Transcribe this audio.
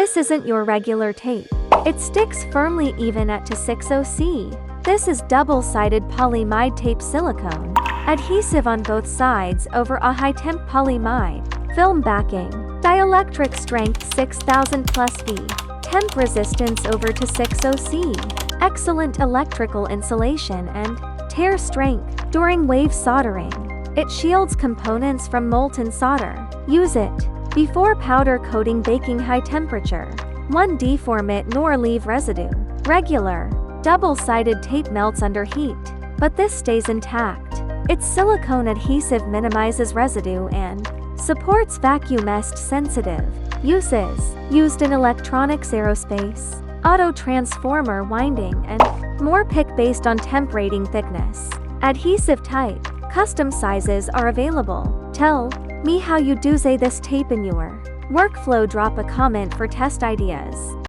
This isn't your regular tape. It sticks firmly even at 260C. This is double-sided polyimide tape silicone. Adhesive on both sides over a high-temp polyimide. Film backing. Dielectric strength 6000 plus V. Temp resistance over 260C. Excellent electrical insulation and tear strength during wave soldering. It shields components from molten solder. Use it before powder coating baking high temperature. 1. Deform it nor leave residue. Regular, double-sided tape melts under heat, but this stays intact. Its silicone adhesive minimizes residue and supports vacuum-est sensitive uses. Used in electronics, aerospace, auto transformer winding, and more. Pick based on temp rating, thickness, adhesive type. Custom sizes are available. Tell me how you use this tape in your workflow. Drop a comment for test ideas.